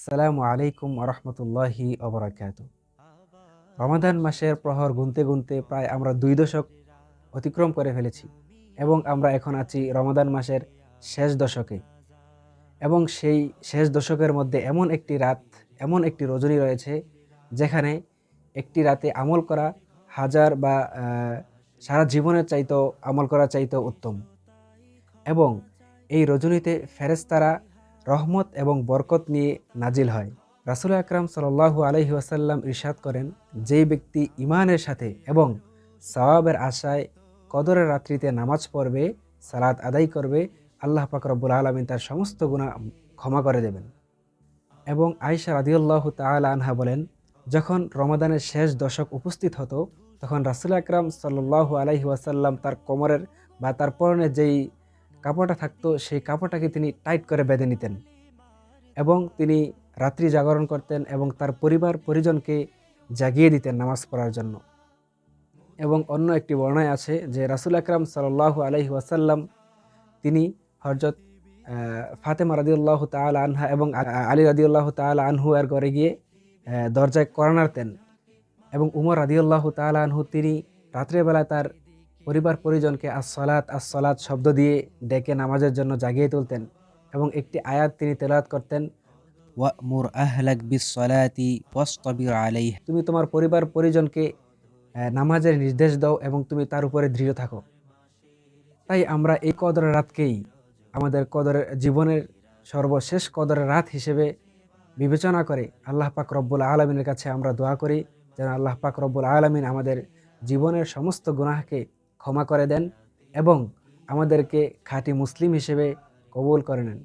আসসালামু আলাইকুম আরহামতুল্লাহি অবরাকাত। রমাদান মাসের প্রহর গুনতে গুনতে প্রায় আমরা 2 দশক অতিক্রম করে ফেলেছি এবং আমরা এখন আছি রমাদান মাসের শেষ দশকে। এবং সেই শেষ দশকের মধ্যে এমন একটি রাত, এমন একটি রজনী রয়েছে যেখানে একটি রাতে আমল করা হাজার বা সারা জীবনের চাইতেও আমল করা চাইতেও উত্তম। এবং এই রজনীতে ফেরেশতারা রহমত এবং বরকত নিয়ে নাজিল হয়। রাসূল আকরাম সাল্লাল্লাহু আলাইহি ওয়াসাল্লাম ইরশাদ করেন, যেই ব্যক্তি ঈমানের সাথে এবং সওয়াবের আশায় কদরের রাত্রিতে নামাজ পড়বে, সালাত আদায় করবে, আল্লাহ পাক রব্বুল আলামিন তার সমস্ত গুনাহ ক্ষমা করে দেবেন। এবং আয়েশা রাদিয়াল্লাহু তাআলা আনহা বলেন, যখন রমাদানের শেষ দশক উপস্থিত হতো তখন রাসূল আকরাম সাল্লাল্লাহু আলাইহি ওয়াসাল্লাম তার কোমরের বা তার পরনে যেই কাপড়টা থাকতো সেই কাপড়টাকে তিনি টাইট করে বেঁধে নিতেন এবং তিনি রাত্রি জাগরণ করতেন এবং তার পরিবার পরিজনকে জাগিয়ে দিতেন নামাজ পড়ার জন্য। এবং অন্য একটি বর্ণনায় আছে যে রাসূল আকরাম সাল্লাল্লাহু আলাইহি ওয়াসাল্লাম তিনি হযরত ফাতেমা রাদিয়াল্লাহু তাআলা আনহা এবং আলী রাদিয়াল্লাহু তাআলা আনহু এর ঘরে গিয়ে দরজায় কড়া নাড়তেন এবং উমর রাদিয়াল্লাহু তাআলা আনহু তিনি রাত্রের বেলায় তার পরিবার পরিজনকে আসসালাত আসসালাত শব্দ দিয়ে ডেকে নামাজের জন্য জাগিয়ে তুলতেন এবং একটি আয়াত তিনি তেলাওয়াত করতেন, ওয়া'মুর আহলাক বিস-সালাতি ওয়াসতাবির আলাইহা। তুমি তোমার পরিবার পরিজনকে নামাজের নির্দেশ দাও এবং তুমি তার উপরে দৃঢ় থাকো। তাই আমরা এই কদরের রাতকেই আমাদের কদরের জীবনের সর্বশেষ কদরের রাত হিসেবে বিবেচনা করে আল্লাহ পাক রব্বুল আলামিনের কাছে আমরা দোয়া করি যেন আল্লাহ পাক রব্বুল আলামিন আমাদের জীবনের সমস্ত গুনাহকে ক্ষমা করে দেন এবং আমাদেরকে খাঁটি মুসলিম হিসেবে কবুল করে নেন।